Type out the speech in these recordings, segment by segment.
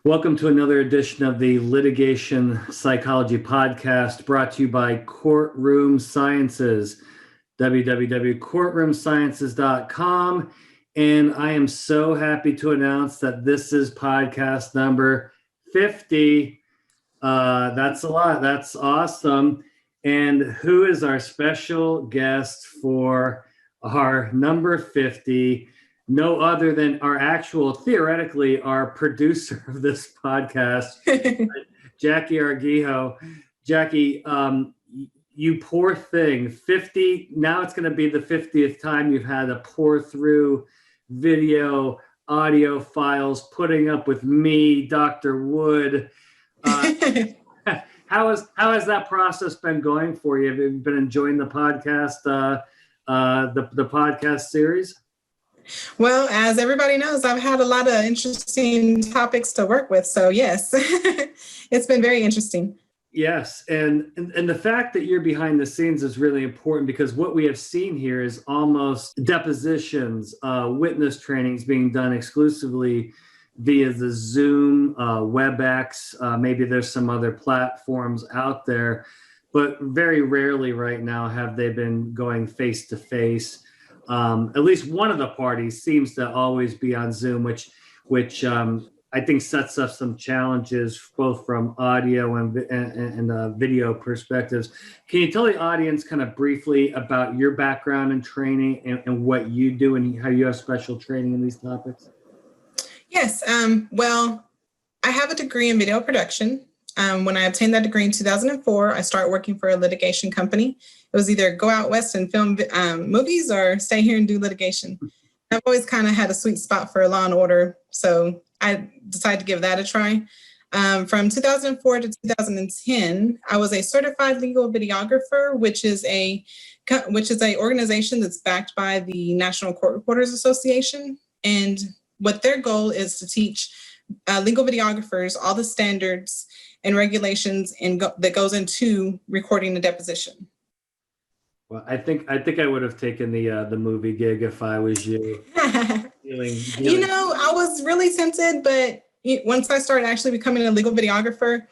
Welcome to another edition of the Litigation Psychology Podcast, brought to you by Courtroom Sciences, www.courtroomsciences.com. And I am so happy to announce that this is podcast number 50. That's a lot. That's awesome. And who is our special guest for our number 50? No other than theoretically, our producer of this podcast, Jackie Arguijo. Jackie, you poor thing, 50, now it's going to be the 50th time you've had to pour through video, audio files, putting up with me, Dr. Wood. How has that process been going for you? Have you been enjoying the podcast, the podcast series? Well, as everybody knows, I've had a lot of interesting topics to work with. So yes, it's been very interesting. Yes. And the fact that you're behind the scenes is really important, because what we have seen here is almost depositions, witness trainings being done exclusively via the Zoom, WebEx. Maybe there's some other platforms out there, but very rarely right now have they been going face to face. At least one of the parties seems to always be on Zoom, which I think sets up some challenges both from audio and video perspectives. Can you tell the audience kind of briefly about your background and training and what you do and how you have special training in these topics? Yes. Well, I have a degree in video production. When I obtained that degree in 2004, I started working for a litigation company. It was either go out west and film movies or stay here and do litigation. I've always kind of had a sweet spot for law and order, so I decided to give that a try. From 2004 to 2010, I was a certified legal videographer, which is a organization that's backed by the National Court Reporters Association. And what their goal is to teach legal videographers all the standards and regulations that goes into recording a deposition. Well, I think I would have taken the movie gig if I was you. You know, I was really tempted, but once I started actually becoming a legal videographer,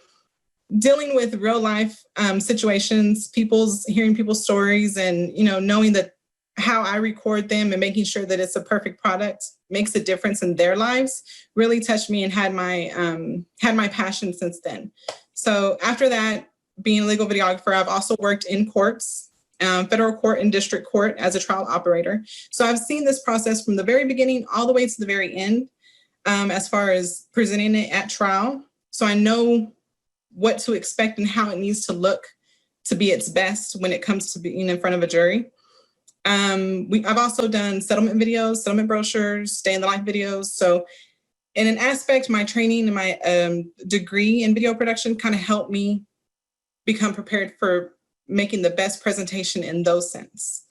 dealing with real life situations, hearing people's stories, and knowing that how I record them and making sure that it's a perfect product makes a difference in their lives really touched me and had my passion since then. So after that, being a legal videographer, I've also worked in courts, federal court and district court as a trial operator. So I've seen this process from the very beginning all the way to the very end, as far as presenting it at trial. So I know what to expect and how it needs to look to be its best when it comes to being in front of a jury. I've also done settlement videos, settlement brochures, day in the life videos. So in an aspect, my training and my degree in video production kind of helped me become prepared for making the best presentation in those sense.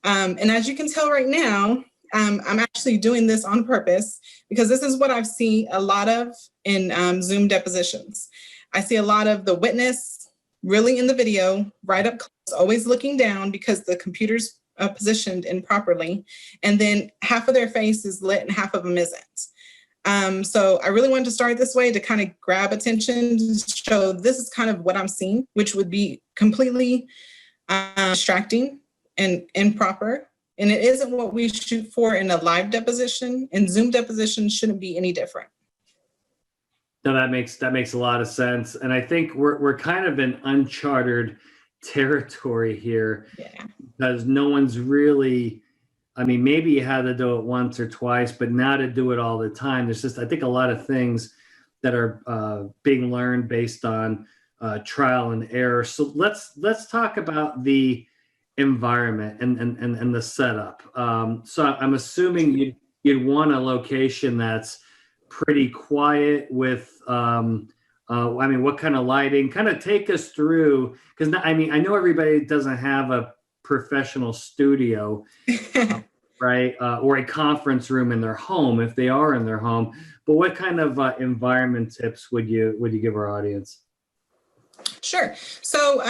And as you can tell right now, I'm actually doing this on purpose because this is what I've seen a lot of in Zoom depositions. I see a lot of the witness really in the video, right up close, always looking down because the computer's positioned improperly. And then half of their face is lit and half of them isn't. So I really wanted to start this way to kind of grab attention to show this is kind of what I'm seeing, which would be completely distracting and improper. And it isn't what we shoot for in a live deposition, and Zoom deposition shouldn't be any different. No, that makes a lot of sense. And I think we're kind of in uncharted territory here, because no one's really, maybe you had to do it once or twice, but now to do it all the time, there's just, I think, a lot of things that are being learned based on trial and error. So let's talk about the environment and the setup. So I'm assuming you'd want a location that's pretty quiet with, what kind of lighting? Kind of take us through, because I know everybody doesn't have a professional studio, right? Or a conference room in their home if they are in their home. But what kind of environment tips would you give our audience? Sure. So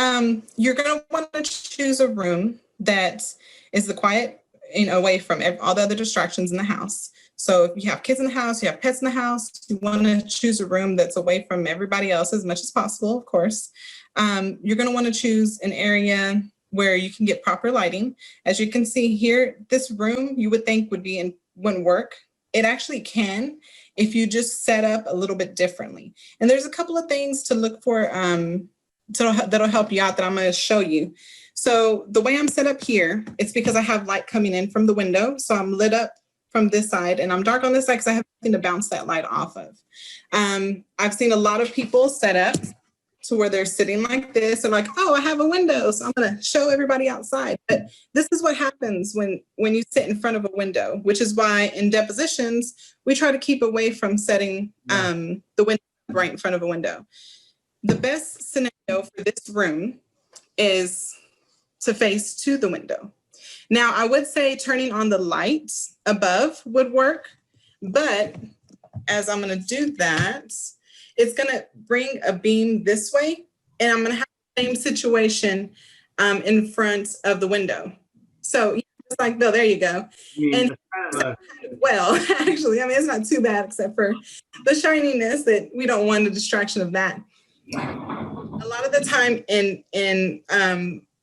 you're going to want to choose a room that is the quiet away from all the other distractions in the house. So if you have kids in the house, you have pets in the house, you want to choose a room that's away from everybody else as much as possible, of course. You're going to want to choose an area where you can get proper lighting. As you can see here, this room you would think wouldn't work. It actually can if you just set up a little bit differently. And there's a couple of things to look for that'll help you out that I'm going to show you. So the way I'm set up here, it's because I have light coming in from the window. So I'm lit up from this side and I'm dark on this side because I have nothing to bounce that light off of. I've seen a lot of people set up to where they're sitting like this and like, oh, I have a window, so I'm going to show everybody outside. But this is what happens when you sit in front of a window, which is why in depositions, we try to keep away from setting the window right in front of a window. The best scenario for this room is to face to the window. Now, I would say turning on the lights above would work, but as I'm going to do that, it's going to bring a beam this way, and I'm going to have the same situation in front of the window. So it's like, Bill, there you go. Well, actually, I mean, it's not too bad except for the shininess that we don't want a distraction of that. A lot of the time in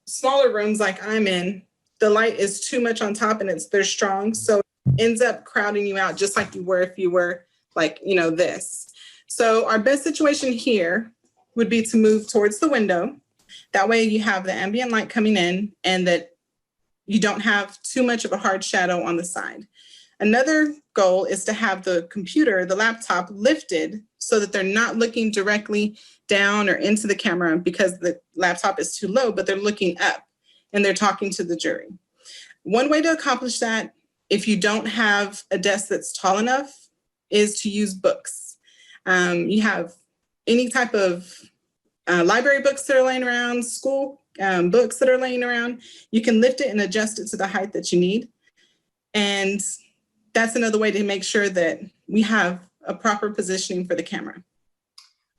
smaller rooms like I'm in, the light is too much on top and they're strong. So it ends up crowding you out just like you were if you were like, this. So our best situation here would be to move towards the window. That way you have the ambient light coming in and that you don't have too much of a hard shadow on the side. Another goal is to have the computer, the laptop lifted so that they're not looking directly down or into the camera because the laptop is too low, but they're looking up and they're talking to the jury. One way to accomplish that, if you don't have a desk that's tall enough, is to use books. You have any type of library books that are laying around, school books that are laying around. You can lift it and adjust it to the height that you need. And that's another way to make sure that we have a proper positioning for the camera.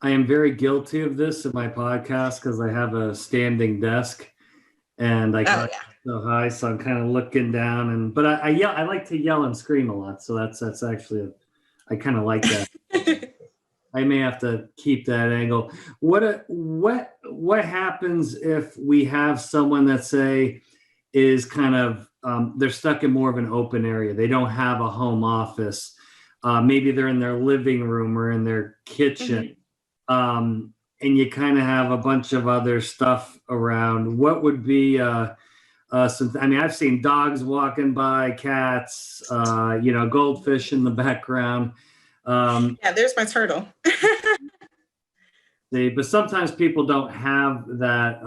I am very guilty of this in my podcast because I have a standing desk and I can't so high, so I'm kind of looking down. But I yell. I like to yell and scream a lot, so that's actually I kind of like that. I may have to keep that angle. What happens if we have someone that say is kind of they're stuck in more of an open area? They don't have a home office. Maybe they're in their living room or in their kitchen, and you kind of have a bunch of other stuff around. What would be I've seen dogs walking by, cats, goldfish in the background. There's my turtle. But sometimes people don't have that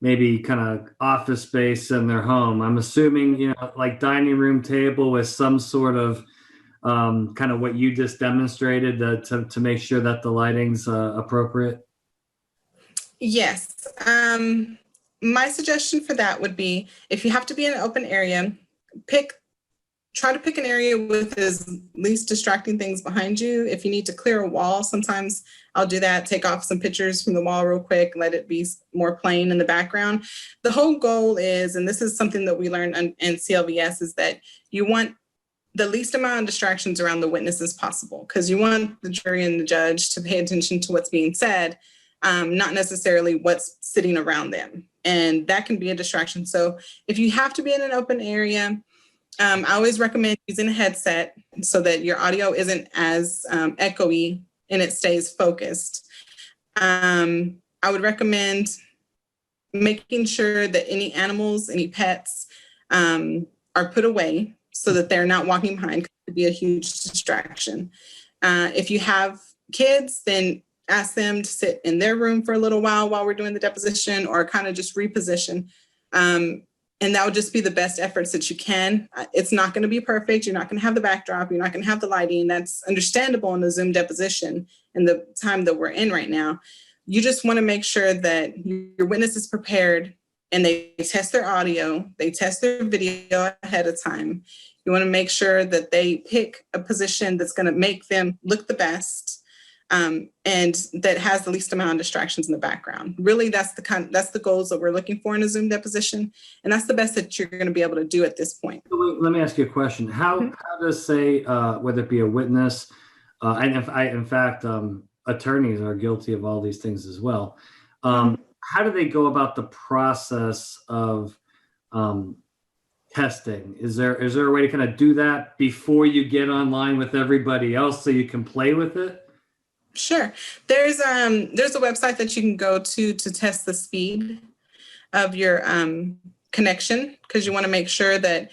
maybe kind of office space in their home. I'm assuming, like dining room table with some sort of kind of what you just demonstrated to make sure that the lighting's appropriate. Yes. My suggestion for that would be if you have to be in an open area, try to pick an area with as least distracting things behind you. If you need to clear a wall, sometimes I'll do that, take off some pictures from the wall real quick, let it be more plain in the background. The whole goal is, and this is something that we learned in CLVS, is that you want the least amount of distractions around the witness as possible, because you want the jury and the judge to pay attention to what's being said, not necessarily what's sitting around them. And that can be a distraction. So if you have to be in an open area, I always recommend using a headset so that your audio isn't as echoey and it stays focused. I would recommend making sure that any animals, any pets are put away so that they're not walking behind. It could be a huge distraction. If you have kids, then ask them to sit in their room for a little while we're doing the deposition, or kind of just reposition. And that would just be the best efforts that you can. It's not going to be perfect. You're not going to have the backdrop. You're not going to have the lighting. That's understandable in the Zoom deposition and the time that we're in right now. You just want to make sure that your witness is prepared and they test their audio, they test their video ahead of time. You want to make sure that they pick a position that's going to make them look the best. and that has the least amount of distractions in the background. Really, that's the goals that we're looking for in a Zoom deposition, and that's the best that you're going to be able to do at this point. Let me ask you a question. How does, say, whether it be a witness, and in fact, attorneys are guilty of all these things as well. How do they go about the process of testing? Is there a way to kind of do that before you get online with everybody else so you can play with it? Sure. There's a website that you can go to test the speed of your connection, because you want to make sure that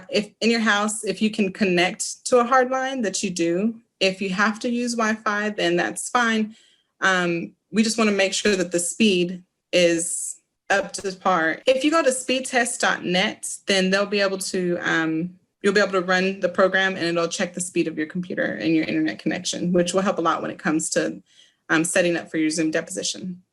if in your house, if you can connect to a hard line, that you do. If you have to use Wi-Fi, then that's fine. We just want to make sure that the speed is up to par. If you go to speedtest.net, then they'll be able to you'll be able to run the program, and it'll check the speed of your computer and your internet connection, which will help a lot when it comes to setting up for your Zoom deposition.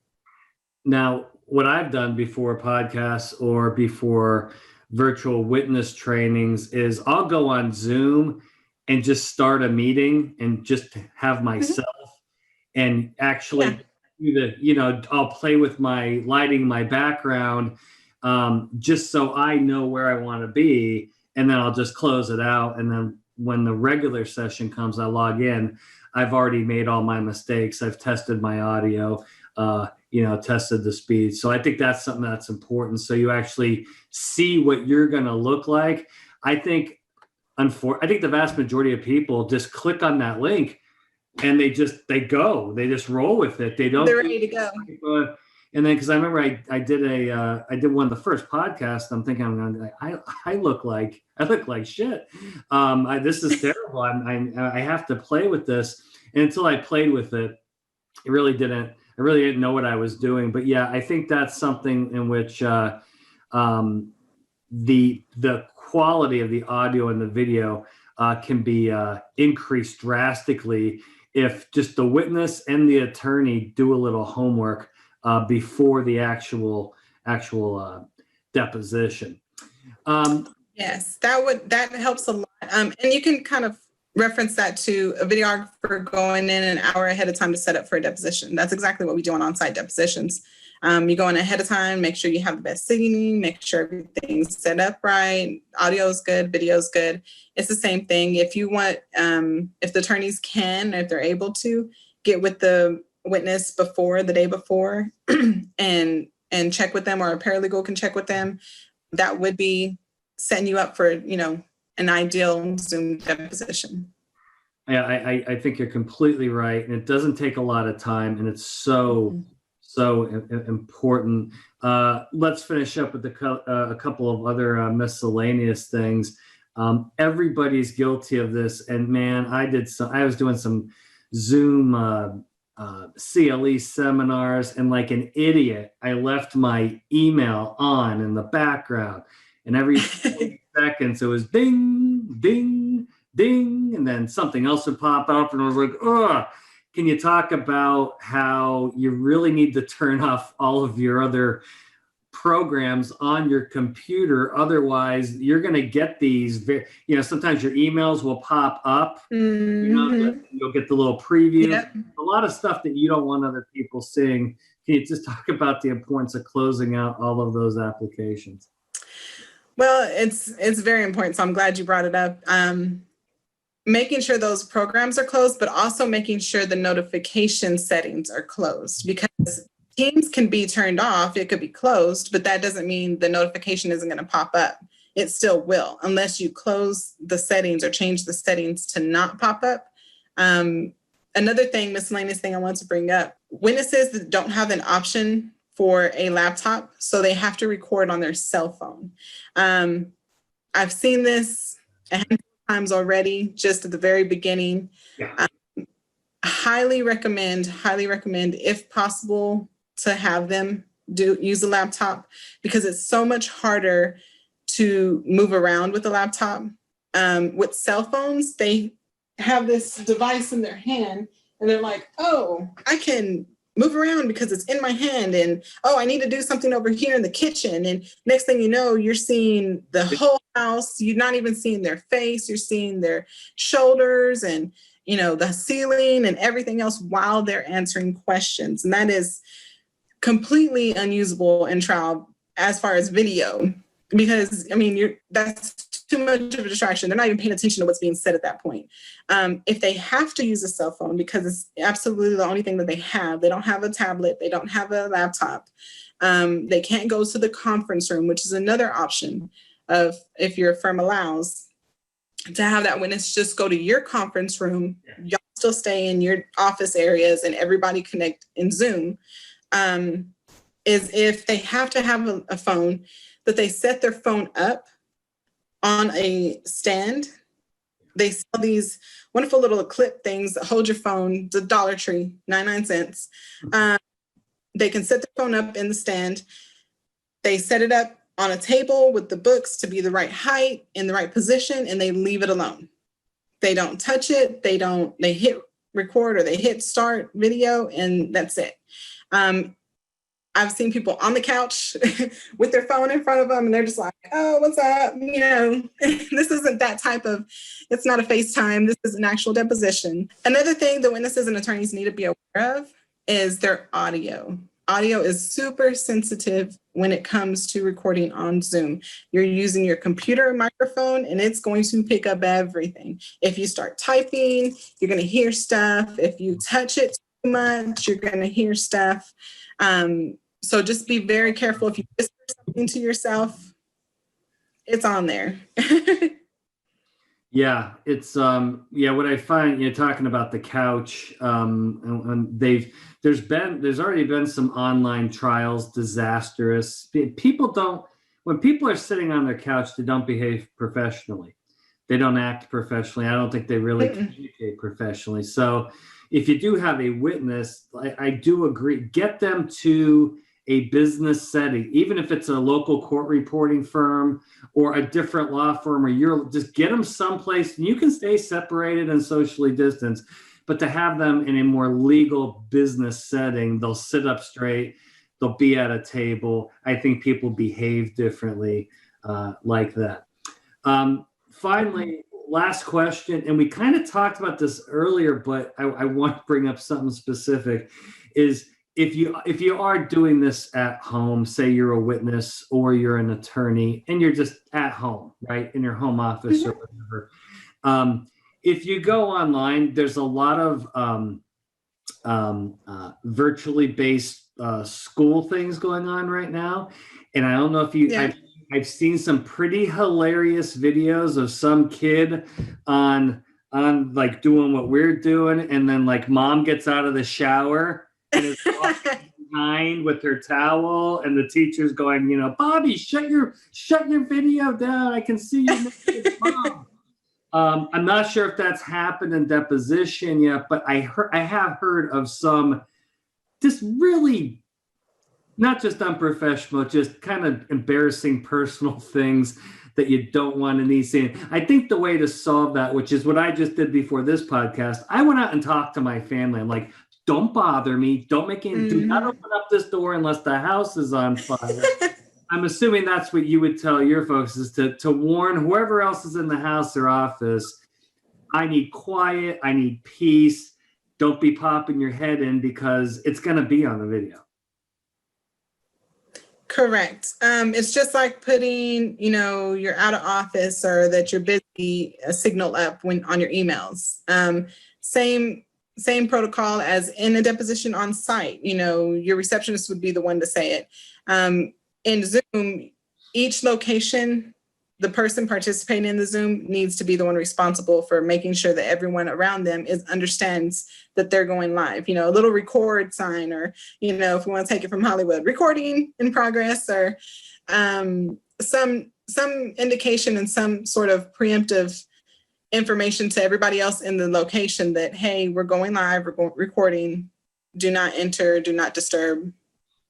Now, what I've done before podcasts or before virtual witness trainings is I'll go on Zoom and just start a meeting and just have myself and actually do I'll play with my lighting, my background, just so I know where I want to be. And then I'll just close it out. And then when the regular session comes, I log in. I've already made all my mistakes. I've tested my audio, tested the speed. So I think that's something that's important. So you actually see what you're going to look like. I think the vast majority of people just click on that link and they just roll with it. They're ready to go. And then, because I remember I did one of the first podcasts. I'm thinking, I look like shit. This is terrible. I have to play with this. And until I played with it, I really didn't know what I was doing. But yeah, I think that's something in which the quality of the audio and the video can be increased drastically if just the witness and the attorney do a little homework before the actual deposition. Yes, that helps a lot. And you can kind of reference that to a videographer going in an hour ahead of time to set up for a deposition. That's exactly what we do on on-site depositions. You go in ahead of time, make sure you have the best signal, make sure everything's set up right, audio is good, video is good. It's the same thing. If you want, if the attorneys can, if they're able to, get with the witness the day before and check with them, or a paralegal can check with them, that would be setting you up for an ideal Zoom deposition. Yeah, I think you're completely right, and it doesn't take a lot of time, and it's so important. Let's finish up with a couple of other miscellaneous things. Everybody's guilty of this, and man, I was doing some Zoom CLE seminars, and like an idiot, I left my email on in the background, and every 20 seconds it was ding, ding, ding, and then something else would pop up, and I was like, ugh. Can you talk about how you really need to turn off all of your other programs on your computer? Otherwise, you're going to get these, sometimes your emails will pop up. Mm-hmm. You'll get the little preview. Yep. A lot of stuff that you don't want other people seeing. Can you just talk about the importance of closing out all of those applications? Well, it's very important. So I'm glad you brought it up. Making sure those programs are closed, but also making sure the notification settings are closed, because Teams can be turned off. It could be closed, but that doesn't mean the notification isn't going to pop up. It still will, unless you close the settings or change the settings to not pop up. Another miscellaneous thing I want to bring up, witnesses that don't have an option for a laptop, so they have to record on their cell phone. I've seen this a handful of times already, just at the very beginning. Yeah. Highly recommend, if possible, to have them use a laptop, because it's so much harder to move around with a laptop. With cell phones, they have this device in their hand, and they're like, oh, I can move around because it's in my hand, and oh, I need to do something over here in the kitchen. And next thing you know, you're seeing the whole house. You're not even seeing their face. You're seeing their shoulders, and the ceiling and everything else while they're answering questions. And that is completely unusable in trial as far as video, because that's too much of a distraction. They're not even paying attention to what's being said at that point. If they have to use a cell phone, because it's absolutely the only thing that they don't have a tablet, they don't have a laptop, they can't go to the conference room, which is another option of if your firm allows to have that witness just go to your conference room, y'all still stay in your office areas and everybody connect in Zoom, is if they have to have a phone, that they set their phone up on a stand. They sell these wonderful little clip things that hold your phone, the Dollar Tree, 99 cents. They can set their phone up in the stand. They set it up on a table with the books to be the right height, in the right position, and they leave it alone. They don't touch it. They hit record or they hit start video, and that's it. I've seen people on the couch with their phone in front of them, and they're just like, oh, what's up? This isn't that type of, it's not a FaceTime. This is an actual deposition. Another thing that witnesses and attorneys need to be aware of is their audio. Audio is super sensitive when it comes to recording on Zoom. You're using your computer microphone, and it's going to pick up everything. If you start typing, you're going to hear stuff. If you touch it too much, you're going to hear stuff. So just be very careful. If you whisper something to yourself, it's on there. Yeah, it's what I find, talking about the couch, and there's already been some online trials, disastrous. When people are sitting on their couch, they don't behave professionally. They don't act professionally. I don't think they really communicate professionally. So if you do have a witness, I do agree, get them to a business setting, even if it's a local court reporting firm or a different law firm, or just get them someplace. You can stay separated and socially distanced, but to have them in a more legal business setting, they'll sit up straight, they'll be at a table. I think people behave differently like that. Finally, last question, and we kind of talked about this earlier, but I want to bring up something specific, is if you are doing this at home, say you're a witness or you're an attorney and you're just at home, right, in your home office or whatever. If you go online, there's a lot of virtually based school things going on right now. And I don't know if I've seen some pretty hilarious videos of some kid on like doing what we're doing, and then like mom gets out of the shower and is walking behind with her towel, and the teacher's going, Bobby, shut your video down. I can see you naked, Mom. I'm not sure if that's happened in deposition yet, but I have heard of some just really not just unprofessional, just kind of embarrassing personal things that you don't want to need seen. I think the way to solve that, which is what I just did before this podcast, I went out and talked to my family. I'm like, don't bother me. Don't make any, do not open up this door unless the house is on fire. I'm assuming that's what you would tell your folks, is to warn whoever else is in the house or office, I need quiet, I need peace. Don't be popping your head in because it's going to be on the video. Correct. It's just like putting, you're out of office or that you're busy, a signal up when on your emails. Same protocol as in a deposition on site. Your receptionist would be the one to say it. In Zoom, each location, the person participating in the Zoom needs to be the one responsible for making sure that everyone around them understands that they're going live. A little record sign, or, if we want to take it from Hollywood, recording in progress, or some indication and some sort of preemptive information to everybody else in the location that, hey, we're going live, we're recording, do not enter, do not disturb.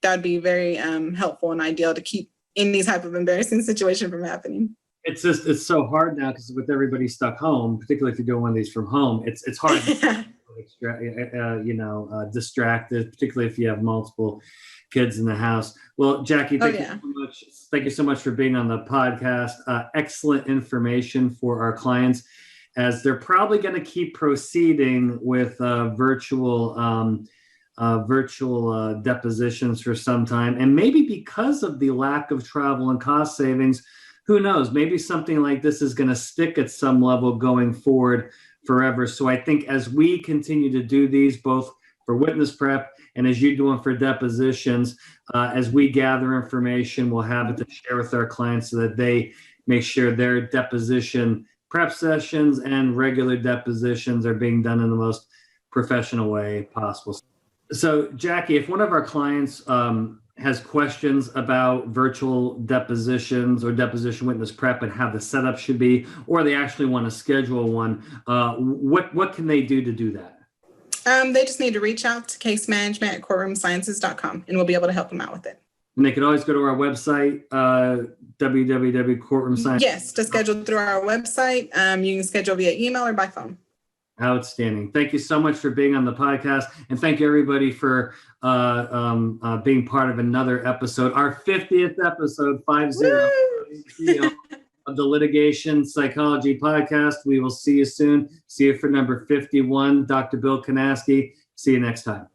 That would be very helpful and ideal to keep any type of embarrassing situation from happening. It's so hard now because with everybody stuck home, particularly if you're doing one of these from home, it's hard to distracted, particularly if you have multiple kids in the house. Well, Jackie, thank you so much. Thank you so much for being on the podcast. Excellent information for our clients. as they're probably going to keep proceeding with virtual depositions for some time. And maybe because of the lack of travel and cost savings, who knows, maybe something like this is going to stick at some level going forward forever. So I think as we continue to do these, both for witness prep and as you do them for depositions, as we gather information, we'll have it to share with our clients so that they make sure their deposition prep sessions and regular depositions are being done in the most professional way possible. So Jackie, if one of our clients has questions about virtual depositions or deposition witness prep and how the setup should be, or they actually want to schedule one, what can they do to do that? They just need to reach out to case management at courtroomsciences.com, and we'll be able to help them out with it. And they can always go to our website, www.courtroomsciences. Yes, to schedule through our website. You can schedule via email or by phone. Outstanding. Thank you so much for being on the podcast. And thank you, everybody, for being part of another episode, our 50th episode, 50, of the Litigation Psychology Podcast. We will see you soon. See you for number 51. Dr. Bill Kanaski. See you next time.